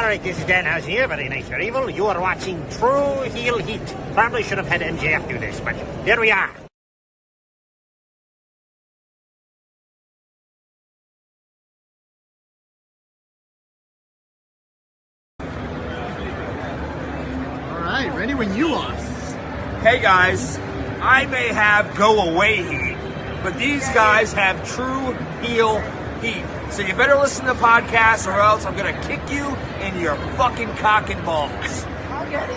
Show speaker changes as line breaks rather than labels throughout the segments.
Alright, this is Dan Housen here, very nice, very evil. You are watching True Heel Heat. Probably should have had MJF do this, but here we are.
Alright, ready when you are.
Hey guys, I may have go away heat, but these guys have true heel heat. So you better listen to the podcast or else I'm gonna kick you in your fucking cock and balls.
I'll get it.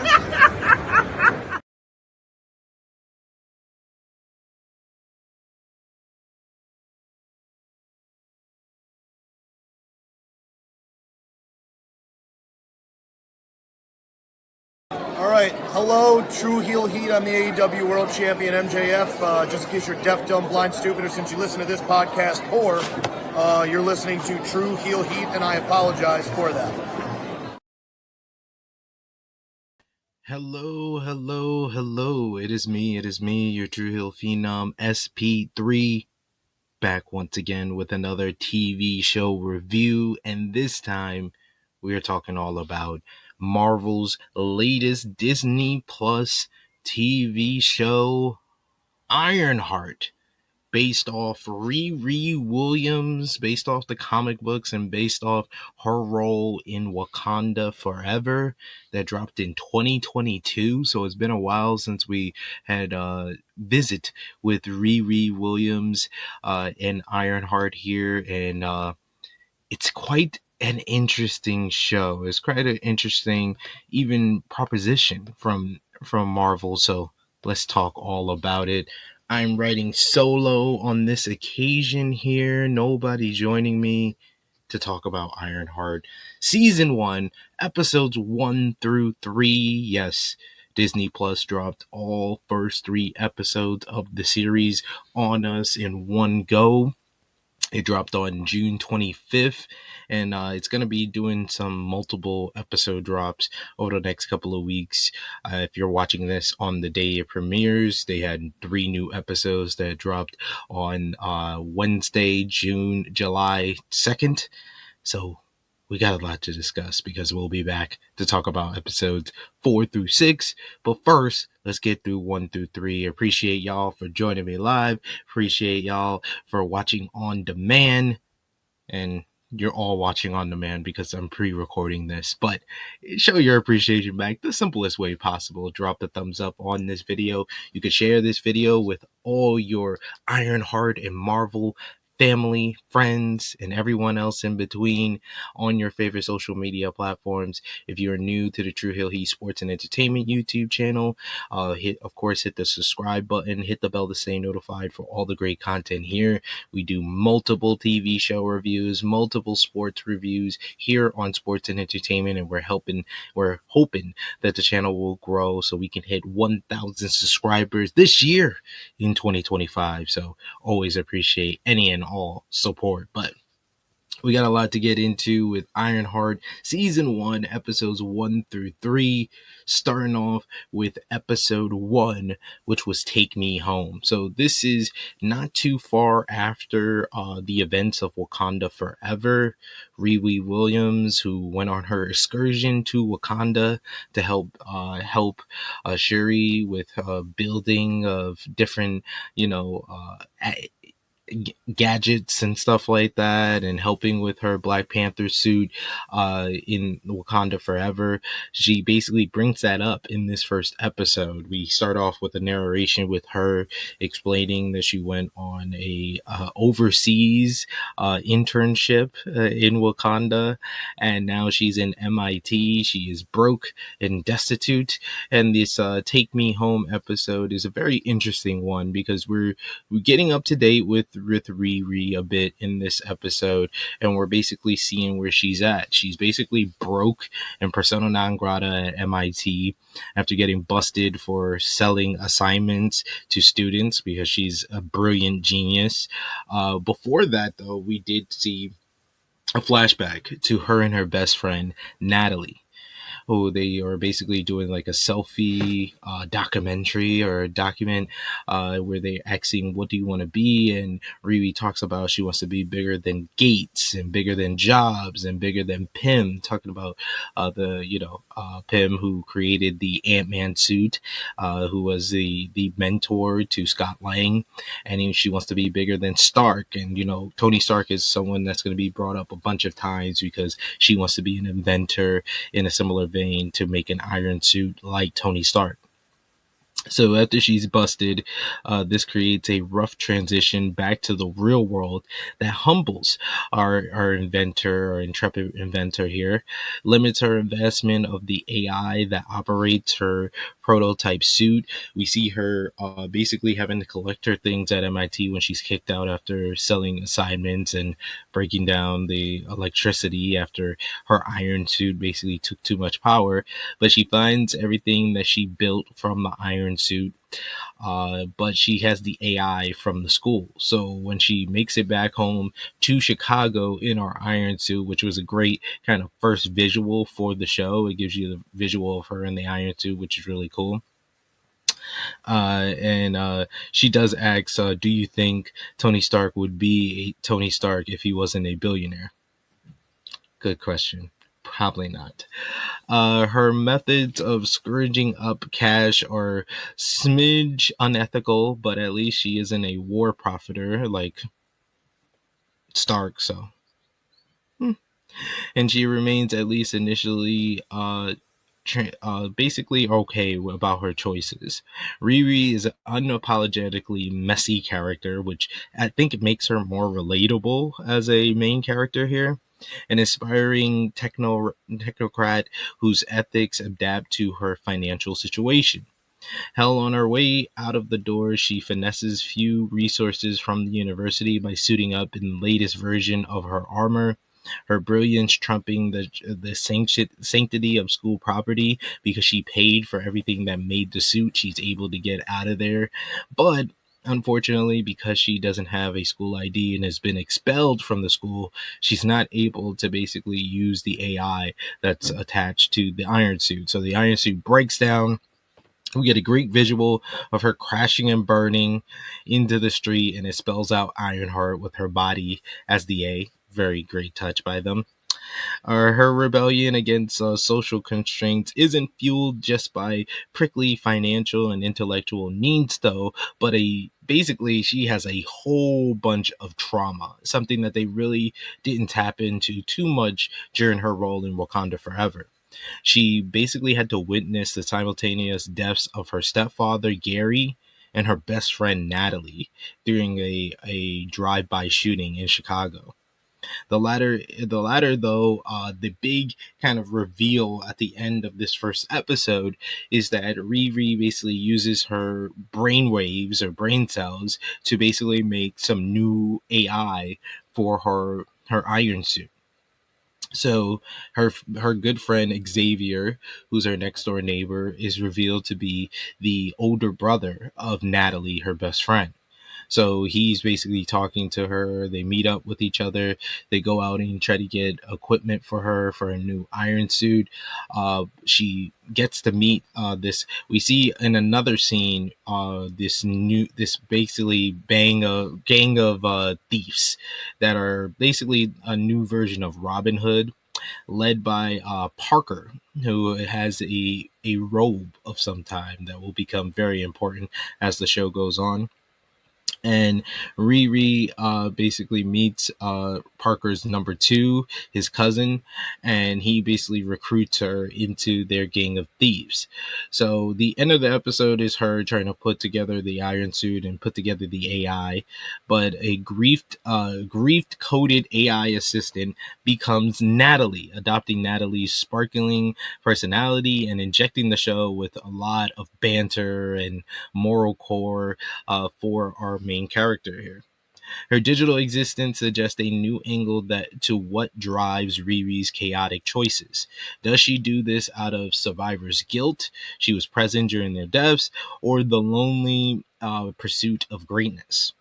Alright, hello, True Heel Heat. I'm the AEW World Champion MJF. Just in case you're deaf, dumb, blind, stupid, or since you listen to this podcast, or you're listening to True Heel Heat, and I apologize for that.
Hello. It is me, your True Heel Phenom SP3, back once again with another TV show review, and this time we are talking all about Marvel's latest Disney Plus TV show, IronHeart, based off RiRi Williams, based off the comic books, and based off her role in Wakanda Forever, that dropped in 2022. So it's been a while since we had visit with RiRi Williams and IronHeart here, and it's quite an interesting show. It's quite an interesting even proposition from Marvel. So let's talk all about it. I'm writing solo on this occasion here. Nobody joining me to talk about IronHeart. Season 1, episodes 1 through 3. Yes, Disney Plus dropped all first 3 episodes of the series on us in one go. It dropped on June 25th, and it's going to be doing some multiple episode drops over the next couple of weeks. If you're watching this on the day it premieres, they had 3 new episodes that dropped on Wednesday, July 2nd. So we got a lot to discuss because we'll be back to talk about episodes 4 through 6. But first, let's get through 1 through 3. Appreciate y'all for joining me live. Appreciate y'all for watching on demand. And you're all watching on demand because I'm pre-recording this. But show your appreciation back the simplest way possible. Drop the thumbs up on this video. You can share this video with all your IronHeart and Marvel family, friends, and everyone else in between on your favorite social media platforms. If you're new to the True Heel Heat Sports and Entertainment YouTube channel, hit the subscribe button, hit the bell to stay notified for all the great content here. We do multiple TV show reviews, multiple sports reviews here on Sports and Entertainment, and we're hoping that the channel will grow so we can hit 1,000 subscribers this year in 2025. So always appreciate any and all support. But we got a lot to get into with IronHeart Season 1, Episodes 1 through 3, starting off with Episode 1, which was Take Me Home. So this is not too far after the events of Wakanda Forever. RiRi Williams, who went on her excursion to Wakanda to help Shuri with building of different, gadgets and stuff like that, and helping with her Black Panther suit in Wakanda Forever. She basically brings that up in this first episode. We start off with a narration with her explaining that she went on a overseas internship in Wakanda, and now she's in MIT. She is broke and destitute, and this Take Me Home episode is a very interesting one because we're getting up to date with RiRi a bit in this episode, and we're basically seeing where she's at. She's basically broke and persona non grata at MIT after getting busted for selling assignments to students because she's a brilliant genius. Before that, though, we did see a flashback to her and her best friend, N.A.T.A.L.I.E, they are basically doing like a selfie documentary or a document where they're asking, what do you want to be? And RiRi talks about she wants to be bigger than Gates and bigger than Jobs and bigger than Pym, talking about Pym, who created the Ant-Man suit, who was the mentor to Scott Lang, and she wants to be bigger than Stark. And Tony Stark is someone that's going to be brought up a bunch of times because she wants to be an inventor in a similar vein to make an iron suit like Tony Stark. So after she's busted, this creates a rough transition back to the real world that humbles our inventor or intrepid inventor here, limits her investment of the AI that operates her prototype suit. We see her basically having to collect her things at MIT when she's kicked out after selling assignments and breaking down the electricity after her iron suit basically took too much power. But she finds everything that she built from the iron suit, but she has the AI from the school. So when she makes it back home to Chicago in our iron suit, which was a great kind of first visual for the show, it gives you the visual of her in the iron suit, which is really cool. And she does ask, do you think Tony Stark would be a Tony Stark if he wasn't a billionaire? Good question. Probably not. Her methods of scourging up cash are smidge unethical, but at least she isn't a war profiteer like Stark, so. And she remains, at least initially, basically okay about her choices. RiRi is an unapologetically messy character, which I think makes her more relatable as a main character here. An inspiring technocrat whose ethics adapt to her financial situation. Hell, on her way out of the door, she finesses few resources from the university by suiting up in the latest version of her armor. Her brilliance trumping the sanctity of school property because she paid for everything that made the suit. She's able to get out of there. But unfortunately, because she doesn't have a school ID and has been expelled from the school, she's not able to basically use the AI that's attached to the iron suit. So the iron suit breaks down. We get a great visual of her crashing and burning into the street, and it spells out IronHeart with her body as the A. Very great touch by them. Her rebellion against social constraints isn't fueled just by prickly financial and intellectual needs, though, but basically she has a whole bunch of trauma, something that they really didn't tap into too much during her role in Wakanda Forever. She basically had to witness the simultaneous deaths of her stepfather, Gary, and her best friend, Natalie, during a drive-by shooting in Chicago. The latter, though, the big kind of reveal at the end of this first episode is that RiRi basically uses her brain waves or brain cells to basically make some new AI for her iron suit. So her good friend Xavier, who's her next door neighbor, is revealed to be the older brother of Natalie, her best friend. So he's basically talking to her. They meet up with each other. They go out and try to get equipment for her for a new iron suit. She gets to meet this. We see in another scene this basically gang of thieves that are basically a new version of Robin Hood, led by Parker, who has a robe of some time that will become very important as the show goes on. And RiRi basically meets Parker's number two, his cousin, and he basically recruits her into their gang of thieves. So the end of the episode is her trying to put together the iron suit and put together the AI, but a grief-coded AI assistant becomes Natalie, adopting Natalie's sparkling personality and injecting the show with a lot of banter and moral core for our main character here. Her digital existence suggests a new angle to what drives RiRi's chaotic choices. Does she do this out of survivor's guilt, she was present during their deaths, or the lonely pursuit of greatness?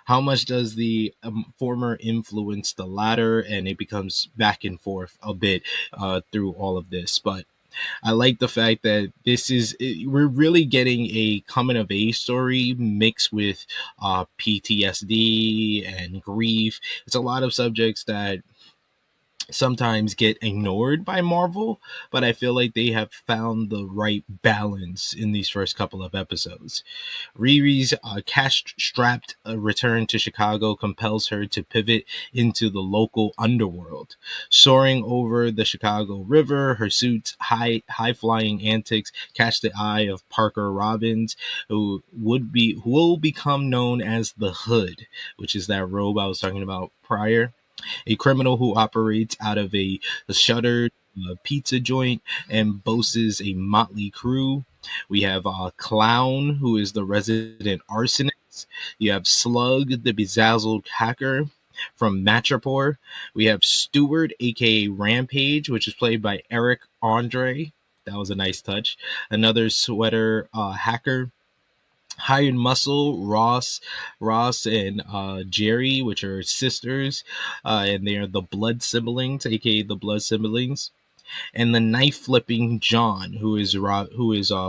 How much does the former influence the latter? And it becomes back and forth a bit through all of this. But I like the fact that we're really getting a coming of age story mixed with PTSD and grief. It's a lot of subjects that sometimes get ignored by Marvel, but I feel like they have found the right balance in these first couple of episodes. Riri's cash-strapped return to Chicago compels her to pivot into the local underworld. Soaring over the Chicago River, her suit's high-flying antics catch the eye of Parker Robbins, who will become known as the Hood, which is that robe I was talking about prior, a criminal who operates out of a shuttered pizza joint and boasts a motley crew. We have Clown, who is the resident arsonist. You have Slug, the bezazzled hacker from Matchapore. We have Stewart, aka Rampage, which is played by Eric Andre. That was a nice touch. Another sweater hacker. Hired Muscle, Ross, and Jerry, which are sisters, and they are the Blood Siblings, aka the Blood Siblings, and the knife flipping John, who is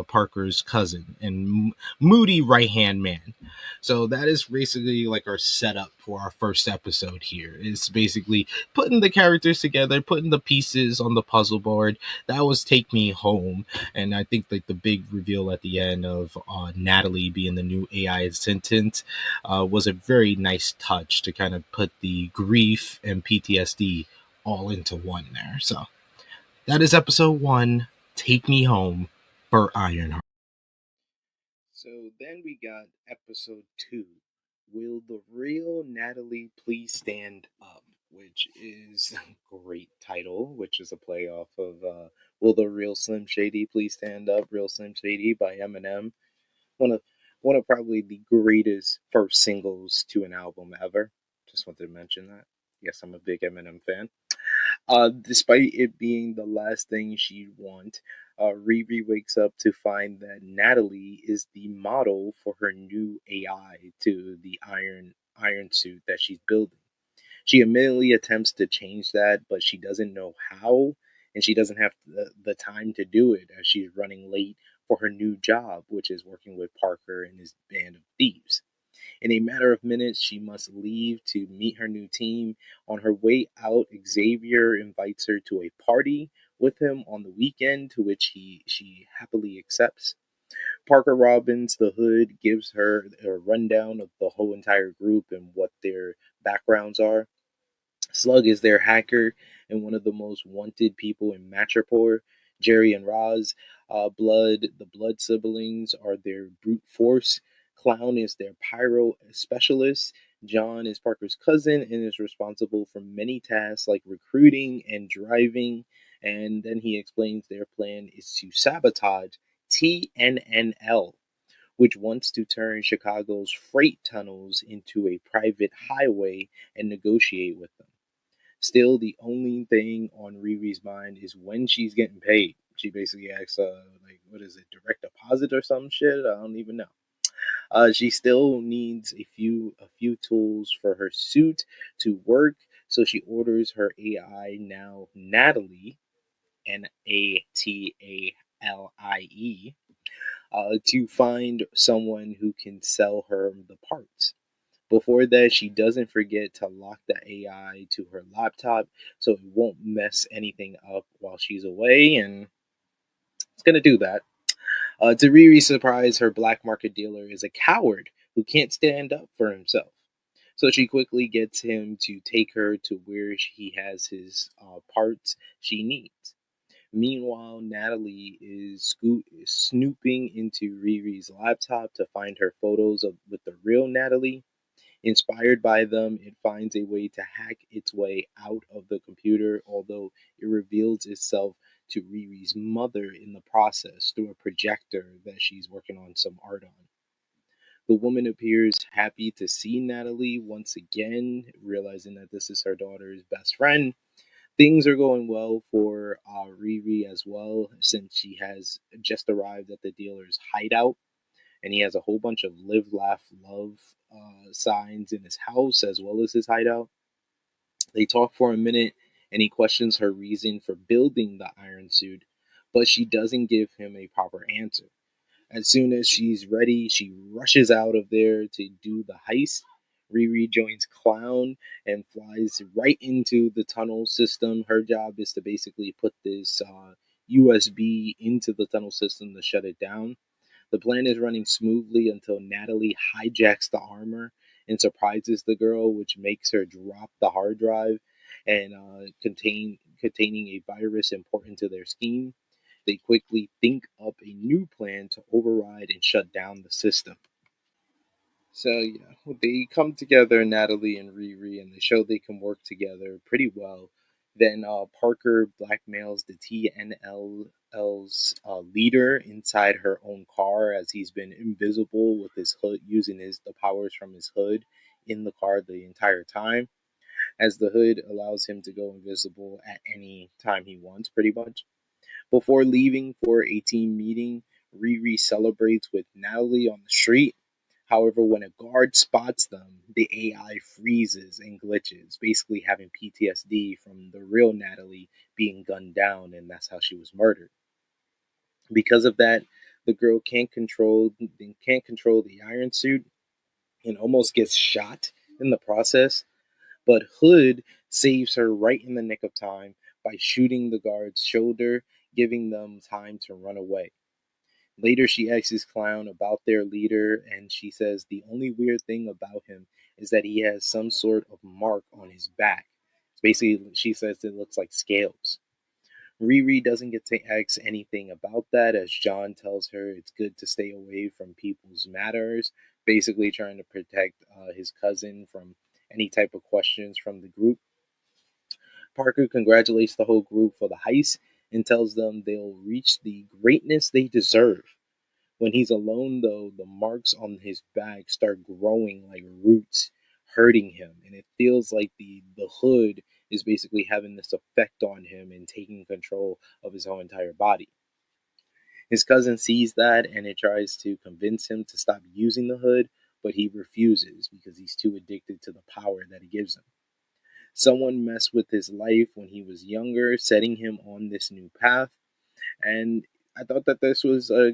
Parker's cousin and moody right hand man. So that is basically like our setup for our first episode here. It's basically putting the characters together, putting the pieces on the puzzle board. That was Take Me Home, and I think like the big reveal at the end of Natalie being the new AI assistant was a very nice touch to kind of put the grief and PTSD all into one there. So that is episode 1, Take Me Home, for Ironheart. So then we got episode 2, Will the Real Natalie Please Stand Up? Which is a great title, which is a play off of Will the Real Slim Shady Please Stand Up? Real Slim Shady by Eminem. One of one of probably the greatest first singles to an album ever. Just wanted to mention that. Yes, I'm a big Eminem fan. Despite it being the last thing she'd want, Riri wakes up to find that Natalie is the model for her new AI to the iron suit that she's building. She immediately attempts to change that, but she doesn't know how, and she doesn't have the time to do it as she's running late for her new job, which is working with Parker and his band of thieves. In a matter of minutes, she must leave to meet her new team. On her way out, Xavier invites her to a party with him on the weekend, to which she happily accepts. Parker Robbins, the Hood, gives her a rundown of the whole entire group and what their backgrounds are. Slug is their hacker and one of the most wanted people in Matchapore. Jerry and Roz, the Blood Siblings, are their brute force. Clown is their pyro specialist. John is Parker's cousin and is responsible for many tasks like recruiting and driving. And then he explains their plan is to sabotage TNNL, which wants to turn Chicago's freight tunnels into a private highway and negotiate with them. Still, the only thing on Riri's mind is when she's getting paid. She basically asks, like, what is it, direct deposit or some shit? I don't even know. She still needs a few tools for her suit to work, so she orders her AI, now Natalie, N.A.T.A.L.I.E, to find someone who can sell her the parts. Before that, she doesn't forget to lock the AI to her laptop so it won't mess anything up while she's away, and it's gonna do that. To Riri's surprise, her black market dealer is a coward who can't stand up for himself. So she quickly gets him to take her to where he has his parts she needs. Meanwhile, Natalie is snooping into Riri's laptop to find her photos with the real Natalie. Inspired by them, it finds a way to hack its way out of the computer, although it reveals itself to Riri's mother in the process through a projector that she's working on some art on. The woman appears happy to see Natalie once again, realizing that this is her daughter's best friend. Things are going well for Riri as well, since she has just arrived at the dealer's hideout, and he has a whole bunch of live, laugh, love signs in his house as well as his hideout. They talk for a minute, and he questions her reason for building the iron suit, but she doesn't give him a proper answer. As soon as she's ready, she rushes out of there to do the heist. Riri joins Clown and flies right into the tunnel system. Her job is to basically put this USB into the tunnel system to shut it down. The plan is running smoothly until Natalie hijacks the armor and surprises the girl, which makes her drop the hard drive and containing a virus important to their scheme. They quickly think up a new plan to override and shut down the system. So yeah, they come together, Natalie and Riri, and they show they can work together pretty well. Then Parker blackmails the TNL's leader inside her own car, as he's been invisible with his hood, using the powers from his hood in the car the entire time, as the hood allows him to go invisible at any time he wants, pretty much. Before leaving for a team meeting, Riri celebrates with Natalie on the street. However, when a guard spots them, the AI freezes and glitches, basically having PTSD from the real Natalie being gunned down, and that's how she was murdered. Because of that, the girl can't control the iron suit and almost gets shot in the process. But Hood saves her right in the nick of time by shooting the guard's shoulder, giving them time to run away. Later, she asks Clown about their leader, and she says the only weird thing about him is that he has some sort of mark on his back. Basically, she says it looks like scales. Riri doesn't get to ask anything about that, as John tells her it's good to stay away from people's matters, basically trying to protect his cousin from any type of questions from the group. Parker congratulates the whole group for the heist and tells them they'll reach the greatness they deserve. When he's alone, though, the marks on his back start growing like roots, hurting him, and it feels like the hood is basically having this effect on him and taking control of his whole entire body. His cousin sees that and it tries to convince him to stop using the hood, but he refuses because he's too addicted to the power that it gives him. Someone messed with his life when he was younger, setting him on this new path, and I thought that this was a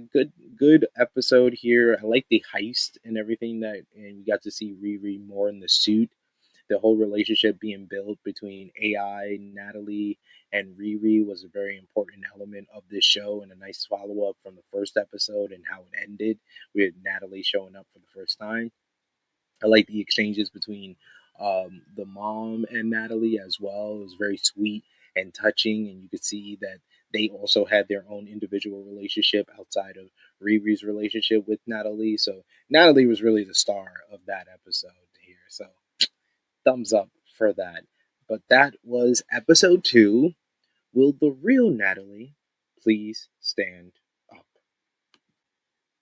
good episode here. I like the heist and everything and we got to see Riri more in the suit. The whole relationship being built between AI, Natalie, and Riri was a very important element of this show, and a nice follow up from the first episode and how it ended with Natalie showing up for the first time. I like the exchanges between the mom and Natalie as well. It was very sweet and touching, and you could see that they also had their own individual relationship outside of Riri's relationship with Natalie. So Natalie was really the star of that episode here. So thumbs up for that. But that was episode 2. Will the real Natalie please stand up?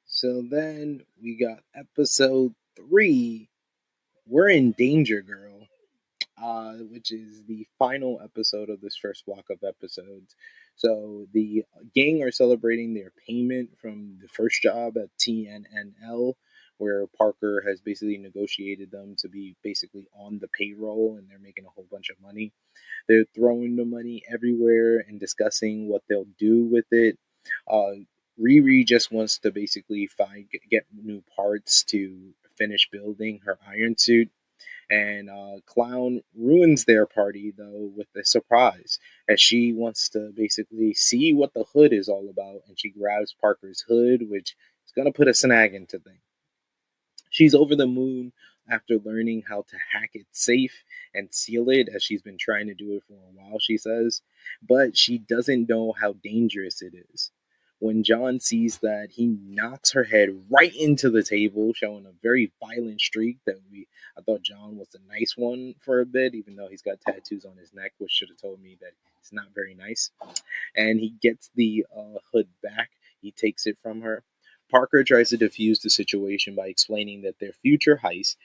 So then we got episode 3. We're in danger, girl. Which is the final episode of this first block of episodes. So the gang are celebrating their payment from the first job at TNNL, where Parker has basically negotiated them to be basically on the payroll, and they're making a whole bunch of money. They're throwing the money everywhere and discussing what they'll do with it. Riri just wants to basically get new parts to finish building her iron suit. And Clown ruins their party, though, with a surprise, as she wants to basically see what the hood is all about, and she grabs Parker's hood, which is going to put a snag into things. She's over the moon after learning how to hack it safe and seal it, as she's been trying to do it for a while, she says, but she doesn't know how dangerous it is. When John sees that, he knocks her head right into the table, showing a very violent streak I thought John was a nice one for a bit, even though he's got tattoos on his neck, which should have told me that it's not very nice. And he gets the hood back. He takes it from her. Parker tries to defuse the situation by uh, explaining their future heist,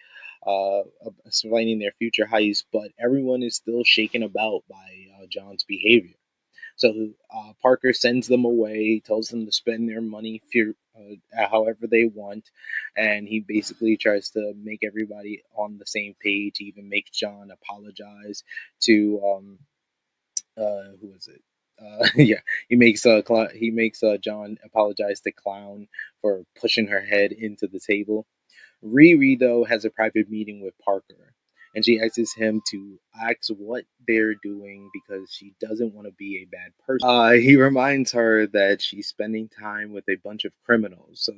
but everyone is still shaken about by John's behavior. So Parker sends them away, tells them to spend their money however they want, and he basically tries to make everybody on the same page. He even makes John apologize to who is it? Yeah, he makes John apologize to Clown for pushing her head into the table. Riri though has a private meeting with Parker, and she asks him to ask what they're doing because she doesn't want to be a bad person. He reminds her that she's spending time with a bunch of criminals. So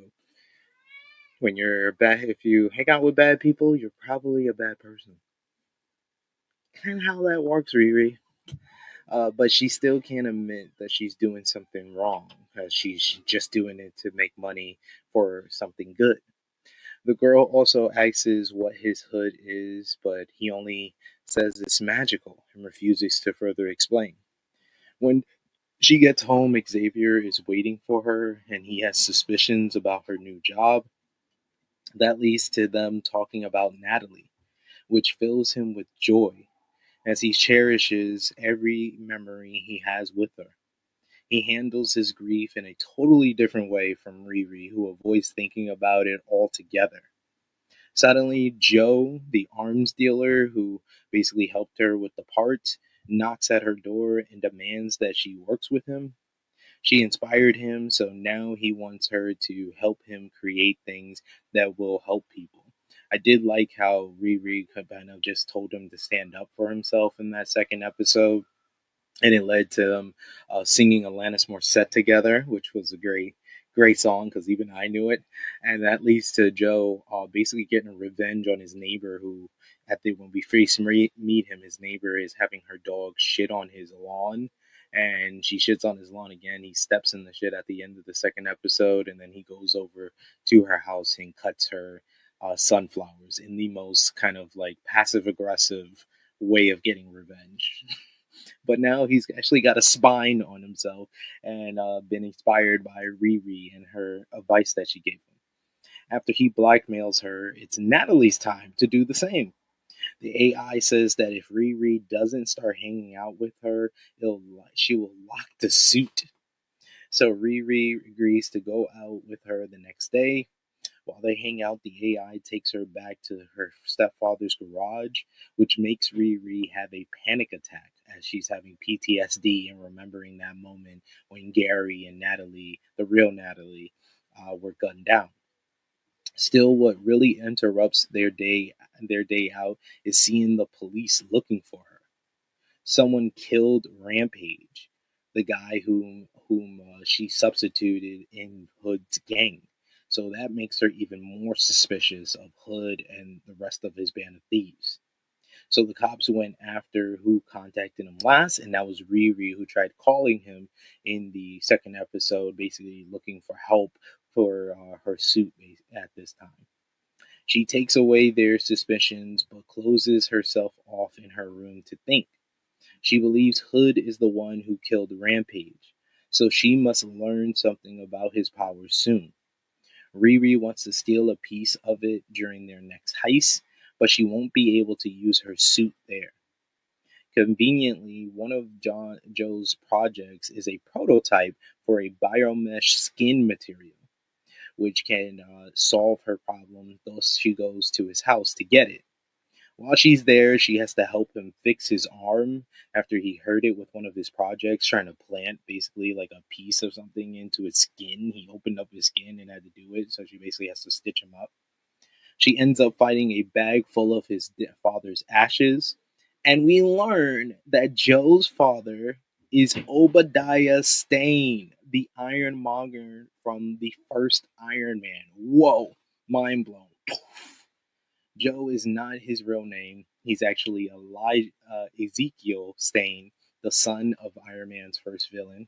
when you're bad, if you hang out with bad people, you're probably a bad person. Kind of how that works, Riri. But she still can't admit that she's doing something wrong because she's just doing it to make money for something good. The girl also asks what his hood is, but he only says it's magical and refuses to further explain. When she gets home, Xavier is waiting for her and he has suspicions about her new job. That leads to them talking about Natalie, which fills him with joy as he cherishes every memory he has with her. He handles his grief in a totally different way from Riri, who avoids thinking about it altogether. Suddenly, Joe, the arms dealer who basically helped her with the parts, knocks at her door and demands that she works with him. She inspired him, so now he wants her to help him create things that will help people. I did like how Riri kind of just told him to stand up for himself in that second episode, and it led to them singing Alanis Morissette together, which was a great song because even I knew it, and that leads to Joe basically getting revenge on his neighbor who, when we first meet him, his neighbor is having her dog shit on his lawn, and she shits on his lawn again. He steps in the shit at the end of the second episode, and then he goes over to her house and cuts her sunflowers in the most kind of like passive aggressive way of getting revenge. But now he's actually got a spine on himself and been inspired by Riri and her advice that she gave him. After he blackmails her, it's Natalie's time to do the same. The AI says that if Riri doesn't start hanging out with her, she will lock the suit. So Riri agrees to go out with her the next day. While they hang out, the AI takes her back to her stepfather's garage, which makes Riri have a panic attack as she's having PTSD and remembering that moment when Gary and Natalie, the real Natalie, were gunned down. Still, what really interrupts their day out is seeing the police looking for her. Someone killed Rampage, the guy whom she substituted in Hood's gang. So that makes her even more suspicious of Hood and the rest of his band of thieves. So the cops went after who contacted him last, and that was Riri, who tried calling him in the second episode, basically looking for help for her suit at this time. She takes away their suspicions, but closes herself off in her room to think. She believes Hood is the one who killed Rampage, so she must learn something about his powers soon. Riri wants to steal a piece of it during their next heist, but she won't be able to use her suit there. Conveniently, one of Joe's projects is a prototype for a biomesh skin material, which can solve her problem, thus she goes to his house to get it. While she's there, she has to help him fix his arm after he hurt it with one of his projects, trying to plant basically like a piece of something into his skin. He opened up his skin and had to do it, so she basically has to stitch him up. She ends up finding a bag full of his father's ashes, and we learn that Joe's father is Obadiah Stane, the Ironmonger from the first Iron Man. Whoa, mind blown. Joe is not his real name. He's actually Ezekiel Stane, the son of Iron Man's first villain.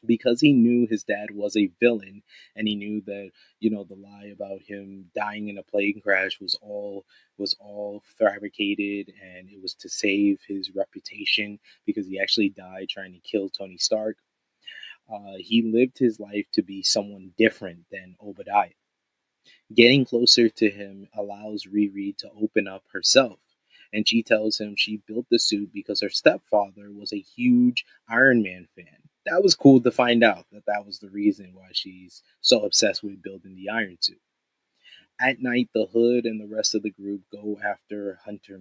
Because he knew his dad was a villain, and he knew that the lie about him dying in a plane crash was all fabricated, and it was to save his reputation because he actually died trying to kill Tony Stark. He lived his life to be someone different than Obadiah. Getting closer to him allows Riri to open up herself, and she tells him she built the suit because her stepfather was a huge Iron Man fan. That was cool to find out that was the reason why she's so obsessed with building the Iron Suit. At night, the Hood and the rest of the group go after Hunter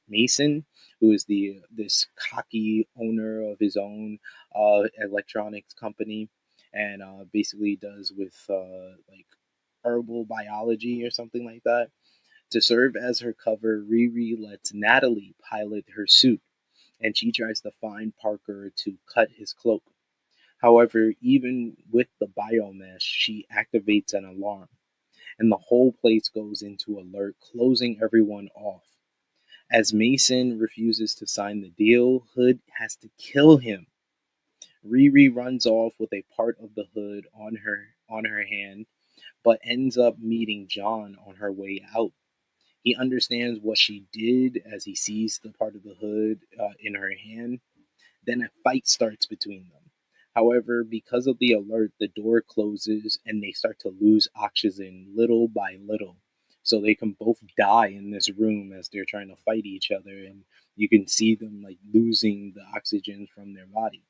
Mason, who is this cocky owner of his own electronics company, and basically does with like herbal biology or something like that. To serve as her cover, Riri lets Natalie pilot her suit, and she tries to find Parker to cut his cloak. However, even with the biomesh, she activates an alarm, and the whole place goes into alert, closing everyone off. As Mason refuses to sign the deal, Hood has to kill him. Riri runs off with a part of the hood on her hand, but ends up meeting John on her way out. He understands what she did as he sees the part of the hood in her hand. Then a fight starts between them. However, because of the alert, the door closes and they start to lose oxygen little by little. So they can both die in this room as they're trying to fight each other, and you can see them like losing the oxygen from their body.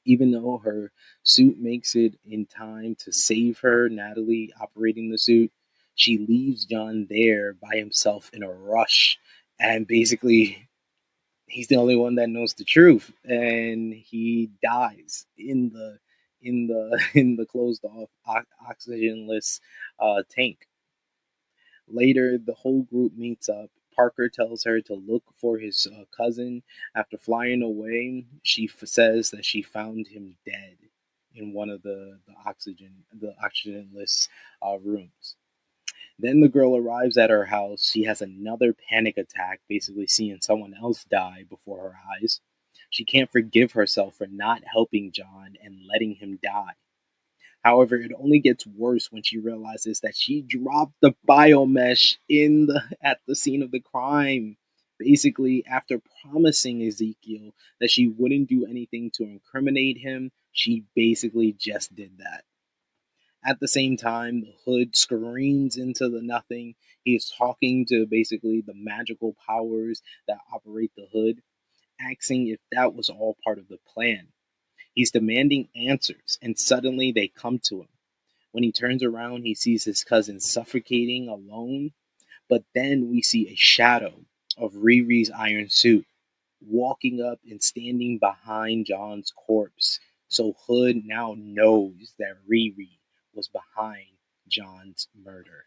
Even though her suit makes it in time to save her, Natalie operating the suit, she leaves John there by himself in a rush. And basically, he's the only one that knows the truth, and he dies in the closed off oxygenless tank. Later, the whole group meets up. Parker tells her to look for his cousin. After flying away, she says that she found him dead in one of the oxygenless rooms. Then the girl arrives at her house. She has another panic attack, basically seeing someone else die before her eyes. She can't forgive herself for not helping John and letting him die. However, it only gets worse when she realizes that she dropped the biomesh at the scene of the crime. Basically, after promising Ezekiel that she wouldn't do anything to incriminate him, she basically just did that. At the same time, the Hood screams into the nothing. He is talking to basically the magical powers that operate the Hood, asking if that was all part of the plan. He's demanding answers, and suddenly they come to him. When he turns around, he sees his cousin suffocating alone, but then we see a shadow of Riri's iron suit walking up and standing behind John's corpse. So Hood now knows that Riri was behind John's murder.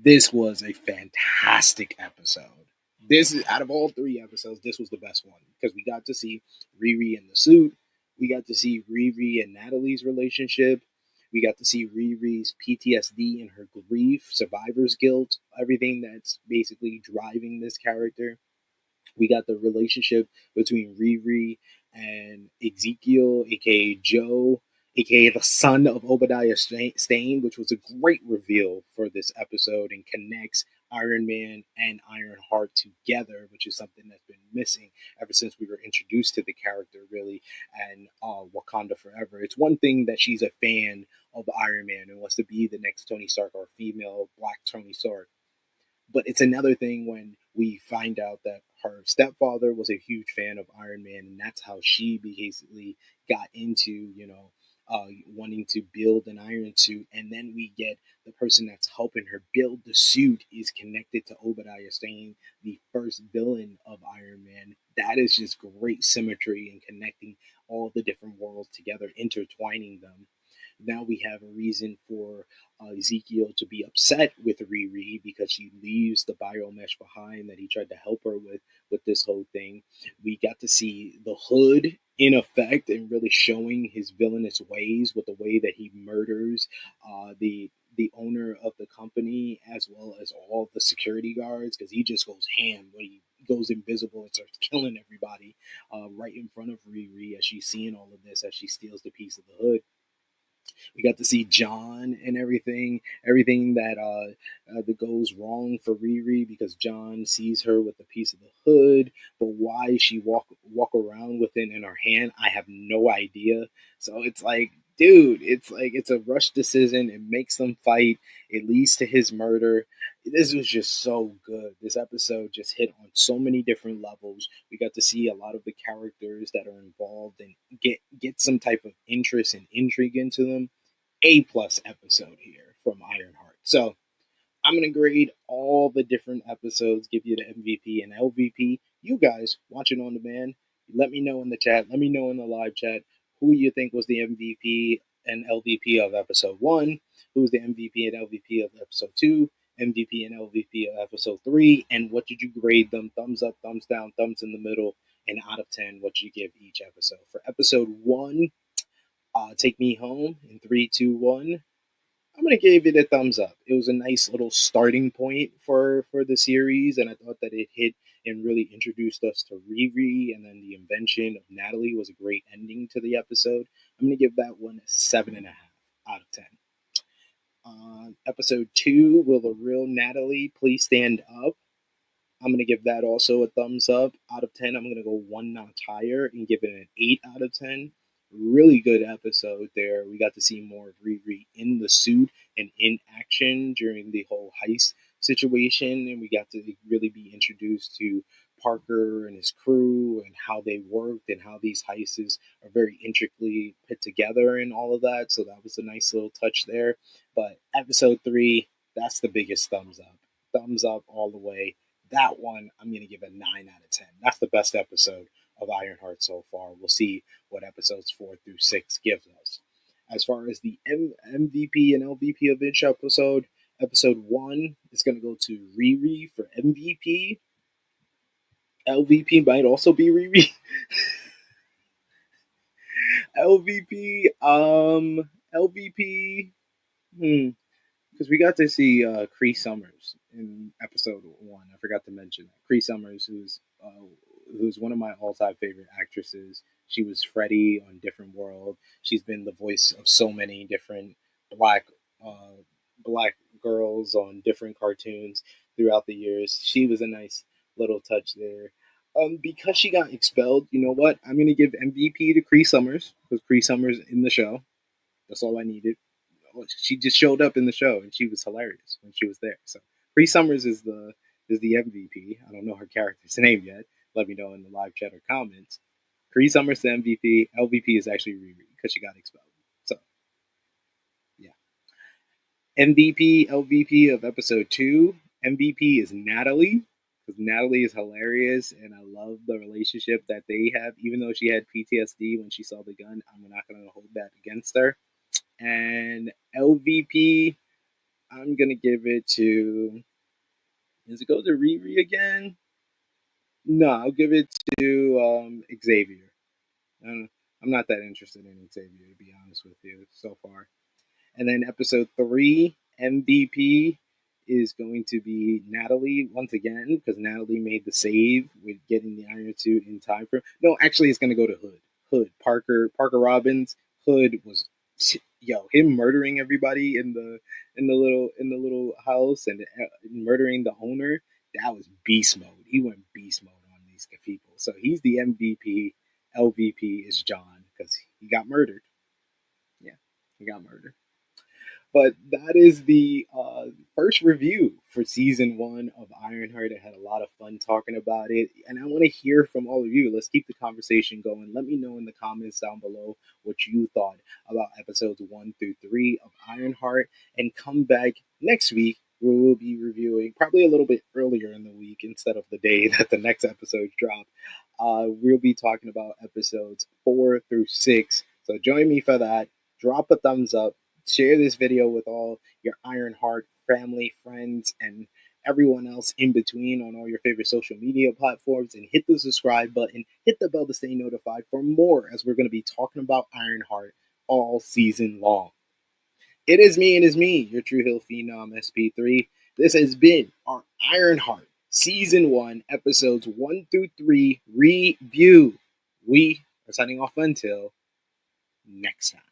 This was a fantastic episode. This is out of all three episodes, this was the best one because we got to see Riri in the suit. We got to see Riri and Natalie's relationship. We got to see Riri's PTSD and her grief, survivor's guilt, everything that's basically driving this character. We got the relationship between Riri and Ezekiel, aka Joe, aka the son of Obadiah Stane, which was a great reveal for this episode and connects Iron Man and Ironheart together, which is something that's been missing ever since we were introduced to the character, really, and Wakanda Forever. It's one thing that she's a fan of Iron Man and wants to be the next Tony Stark or female Black Tony Stark. But it's another thing when we find out that her stepfather was a huge fan of Iron Man, and that's how she basically got into, wanting to build an iron suit. And then we get the person that's helping her build the suit is connected to Obadiah Stane, the first villain of Iron Man. That is just great symmetry and connecting all the different worlds together, intertwining them. Now we have a reason for Ezekiel to be upset with Riri because she leaves the biomesh behind that he tried to help her with this whole thing. We got to see the Hood in effect and really showing his villainous ways with the way that he murders the owner of the company as well as all the security guards, because he just goes ham when he goes invisible and starts killing everybody right in front of Riri as she's seeing all of this as she steals the piece of the hood. We got to see John and everything that goes wrong for Riri because John sees her with a piece of the hood, but why she walk around with it in her hand, I have no idea. So it's like, dude, it's a rush decision. It makes them fight. It leads to his murder. This was just so good. This episode just hit on so many different levels. We got to see a lot of the characters that are involved and get some type of interest and intrigue into them. A plus episode here from Ironheart. So I'm going to grade all the different episodes, give you the MVP and LVP. You guys watching on demand, let me know in the chat. Let me know in the live chat who you think was the MVP and LVP of episode 1, who's the MVP and LVP of episode 2, MVP and LVP of episode 3, and what did you grade them? Thumbs up, thumbs down, thumbs in the middle, and out of 10, what did you give each episode? For episode 1, Take Me Home in 3, 2, 1. I'm gonna give it a thumbs up. It was a nice little starting point for the series, and I thought that it hit and really introduced us to RiRi, and then the invention of Natalie was a great ending to the episode. I'm gonna give that one a 7.5 out of 10. Episode 2, Will the Real Natalie Please Stand Up? I'm going to give that also a thumbs up out of 10. I'm going to go one notch higher and give it an 8 out of 10. Really good episode there. We got to see more of RiRi in the suit and in action during the whole heist situation. And we got to really be introduced to Parker and his crew and how they worked and how these heists are very intricately put together and all of that. So that was a nice little touch there. But episode 3, that's the biggest thumbs up. Thumbs up all the way. That one, I'm going to give a 9 out of 10. That's the best episode of IronHeart so far. We'll see what episodes 4 through 6 gives us. As far as the MVP and LVP of each episode, episode 1 is going to go to RiRi for MVP. LVP might also be RiRi. LVP, because we got to see Cree Summers in episode 1. I forgot to mention that. Cree Summers, who's one of my all-time favorite actresses. She was Freddie on Different World. She's been the voice of so many different black black girls on different cartoons throughout the years. She was a nice little touch there. Because she got expelled, you know what? I'm gonna give MVP to Cree Summers because Cree Summers in the show. That's all I needed. She just showed up in the show and she was hilarious when she was there. So Bree Summers is the MVP. I don't know her character's name yet. Let me know in the live chat or comments. Bree Summers the MVP. LVP is actually RiRi because she got expelled. So yeah. MVP, LVP of episode 2. MVP is Natalie because Natalie is hilarious and I love the relationship that they have. Even though she had PTSD when she saw the gun, I'm not going to hold that against her. And LVP, I'm going to give it to... Does it go to RiRi again? No, I'll give it to Xavier. I'm not that interested in Xavier, to be honest with you, so far. And then episode 3, MVP, is going to be Natalie once again, because Natalie made the save with getting the iron suit in time for... No, actually, it's going to go to Hood. Parker Robbins. Hood was... him murdering everybody in the little house and murdering the owner, that was beast mode. He went beast mode on these people. So he's the MVP. LVP is John because he got murdered. Yeah, he got murdered. But that is the first review for season 1 of IronHeart. I had a lot of fun talking about it, and I want to hear from all of you. Let's keep the conversation going. Let me know in the comments down below what you thought about episodes 1 through 3 of IronHeart, and come back next week where we'll be reviewing, probably a little bit earlier in the week instead of the day that the next episodes drop. We'll be talking about episodes 4 through 6. So join me for that. Drop a thumbs up. Share this video with all your IronHeart family, friends, and everyone else in between on all your favorite social media platforms. And hit the subscribe button. Hit the bell to stay notified for more, as we're going to be talking about IronHeart all season long. It is me, your True Hill Phenom SP3. This has been our IronHeart Season 1, Episodes 1 through 3 review. We are signing off until next time.